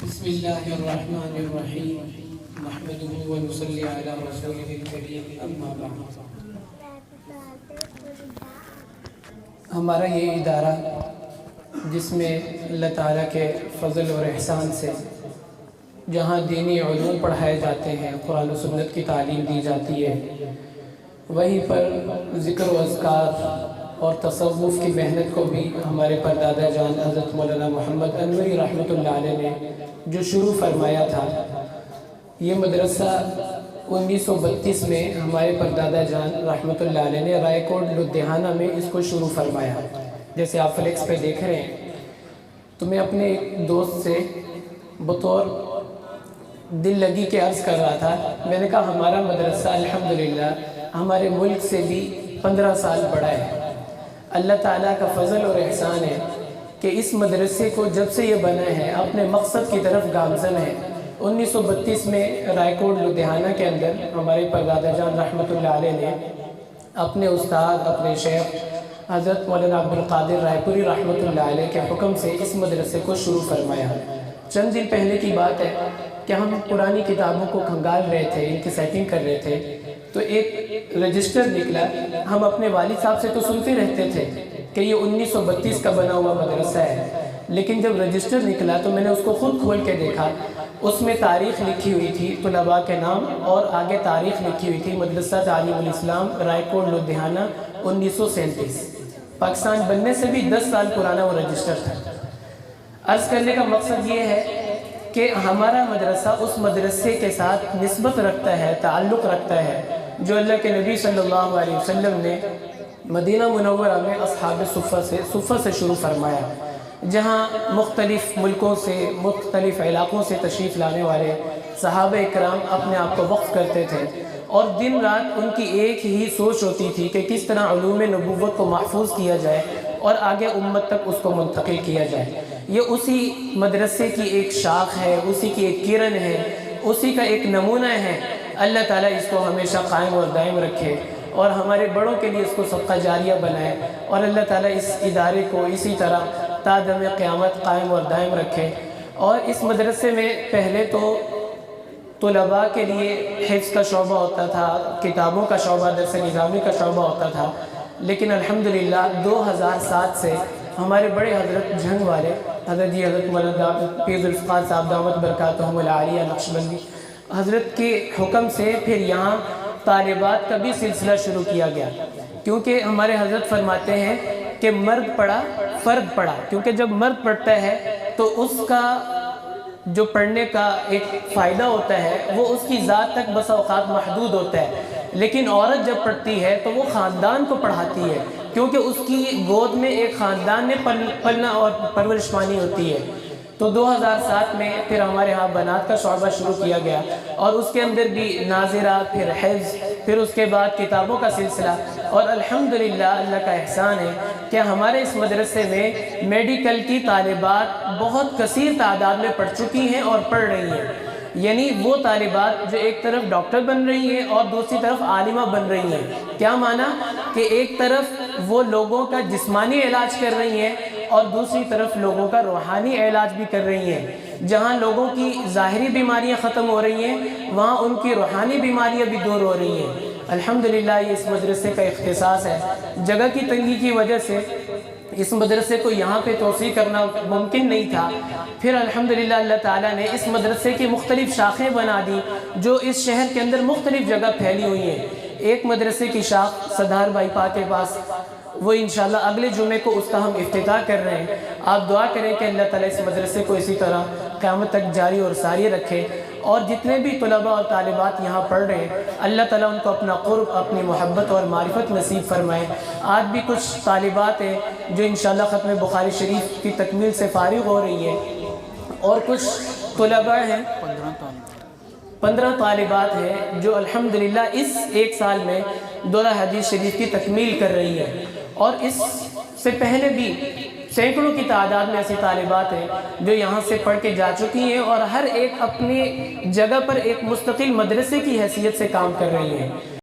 بسم اللہ الرحمن الرحیم نحمده ونصلی علی رسولہ الکریم اما بعد۔ ہمارا یہ ادارہ جس میں اللہ تعالیٰ کے فضل اور احسان سے جہاں دینی علوم پڑھائے جاتے ہیں، قرآن و سنت کی تعلیم دی جاتی ہے، وہیں پر ذکر و اذکار اور تصوف کی محنت کو بھی ہمارے پردادا جان حضرت مولانا محمد انوری رحمۃ اللہ علیہ نے جو شروع فرمایا تھا، یہ مدرسہ 1932 میں ہمارے پردادا جان رحمۃ اللہ علیہ نے رائے کوٹ لدھیانہ میں اس کو شروع فرمایا۔ جیسے آپ فلیکس پہ دیکھ رہے ہیں، تو میں اپنے ایک دوست سے بطور دل لگی کے عرض کر رہا تھا، میں نے کہا ہمارا مدرسہ الحمدللہ ہمارے ملک سے بھی 15 سال بڑا ہے۔ اللہ تعالیٰ کا فضل اور احسان ہے کہ اس مدرسے کو جب سے یہ بنا ہے اپنے مقصد کی طرف گامزن ہے۔ 1932 میں رائے کوٹ لدھیانہ کے اندر ہمارے پردادا جان رحمۃ اللہ علیہ نے اپنے استاد، اپنے شیخ حضرت مولانا عبدالقادر رائے پوری رحمۃ اللہ علیہ کے حکم سے اس مدرسے کو شروع فرمایا۔ چند دن پہلے کی بات ہے کہ ہم پرانی کتابوں کو کھنگال رہے تھے، ان کی سیٹنگ کر رہے تھے، تو ایک رجسٹر نکلا۔ ہم اپنے والد صاحب سے تو سنتے رہتے تھے کہ یہ 1932 کا بنا ہوا مدرسہ ہے، لیکن جب رجسٹر نکلا تو میں نے اس کو خود کھول کے دیکھا۔ اس میں تاریخ لکھی ہوئی تھی، طلباء کے نام، اور آگے تاریخ لکھی ہوئی تھی مدرسہ تعلیم الاسلام رائے کوٹ لدھیانہ 1937۔ پاکستان بننے سے بھی 10 سال پرانا وہ رجسٹر تھا۔ عرض کرنے کا مقصد یہ ہے کہ ہمارا مدرسہ اس مدرسے کے ساتھ نسبت رکھتا ہے، تعلق رکھتا ہے جو اللہ کے نبی صلی اللہ علیہ وسلم نے مدینہ منورہ میں اصحاب صفہ سے شروع فرمایا، جہاں مختلف ملکوں سے، مختلف علاقوں سے تشریف لانے والے صحابہ اکرام اپنے آپ کو وقف کرتے تھے، اور دن رات ان کی ایک ہی سوچ ہوتی تھی کہ کس طرح علوم نبوت کو محفوظ کیا جائے اور آگے امت تک اس کو منتقل کیا جائے۔ یہ اسی مدرسے کی ایک شاخ ہے، اسی کی ایک کرن ہے، اسی کا ایک نمونہ ہے۔ اللہ تعالیٰ اس کو ہمیشہ قائم اور دائم رکھے اور ہمارے بڑوں کے لیے اس کو صدقہ جاریہ بنائے، اور اللہ تعالیٰ اس ادارے کو اسی طرح تا دم قیامت قائم اور دائم رکھے۔ اور اس مدرسے میں پہلے تو طلباء کے لیے حفظ کا شعبہ ہوتا تھا، کتابوں کا شعبہ، درس نظامی کا شعبہ ہوتا تھا، لیکن الحمدللہ 2007 سے ہمارے بڑے حضرت جھنگ والے حضرت مولانا پیر ذوالفقار صاحب دامت برکاتہم العالیہ نقشبندی حضرت کے حکم سے پھر یہاں طالبات کا بھی سلسلہ شروع کیا گیا، کیونکہ ہمارے حضرت فرماتے ہیں کہ مرد پڑھا فرد پڑھا، کیونکہ جب مرد پڑھتا ہے تو اس کا جو پڑھنے کا ایک فائدہ ہوتا ہے وہ اس کی ذات تک بس اوقات محدود ہوتا ہے، لیکن عورت جب پڑھتی ہے تو وہ خاندان کو پڑھاتی ہے، کیونکہ اس کی گود میں ایک خاندان نے پلنا اور پرورش پانی ہوتی ہے۔ تو 2007 میں پھر ہمارے ہاں بنات کا شعبہ شروع کیا گیا، اور اس کے اندر بھی ناظرہ، پھر حفظ، پھر اس کے بعد کتابوں کا سلسلہ، اور الحمدللہ اللہ کا احسان ہے کہ ہمارے اس مدرسے میں میڈیکل کی طالبات بہت کثیر تعداد میں پڑھ چکی ہیں اور پڑھ رہی ہیں، یعنی وہ طالبات جو ایک طرف ڈاکٹر بن رہی ہیں اور دوسری طرف عالمہ بن رہی ہیں۔ کیا معنی کہ ایک طرف وہ لوگوں کا جسمانی علاج کر رہی ہیں اور دوسری طرف لوگوں کا روحانی علاج بھی کر رہی ہیں۔ جہاں لوگوں کی ظاہری بیماریاں ختم ہو رہی ہیں، وہاں ان کی روحانی بیماریاں بھی دور ہو رہی ہیں۔ الحمدللہ یہ اس مدرسے کا اختصاص ہے۔ جگہ کی تنگی کی وجہ سے اس مدرسے کو یہاں پہ توسیع کرنا ممکن نہیں تھا، پھر الحمدللہ اللہ تعالیٰ نے اس مدرسے کی مختلف شاخیں بنا دی جو اس شہر کے اندر مختلف جگہ پھیلی ہوئی ہیں۔ ایک مدرسے کی شاخ صدار بائی پاس کے پاس، وہ انشاءاللہ اگلے جمعے کو اس کا ہم افتتاح کر رہے ہیں۔ آپ دعا کریں کہ اللہ تعالیٰ اس مدرسے کو اسی طرح قیامت تک جاری اور ساری رکھے، اور جتنے بھی طلباء اور طالبات یہاں پڑھ رہے ہیں اللہ تعالیٰ ان کو اپنا قرب، اپنی محبت اور معرفت نصیب فرمائے۔ آج بھی کچھ طالبات ہیں جو انشاءاللہ ختم بخاری شریف کی تکمیل سے فارغ ہو رہی ہیں، اور کچھ طلباء ہیں، 15 طالبات ہیں جو الحمدللہ اس ایک سال میں دورہ حدیث شریف کی تکمیل کر رہی ہے، اور اس سے پہلے بھی سینکڑوں کی تعداد میں ایسی طالبات ہیں جو یہاں سے پڑھ کے جا چکی ہیں، اور ہر ایک اپنی جگہ پر ایک مستقل مدرسے کی حیثیت سے کام کر رہی ہیں۔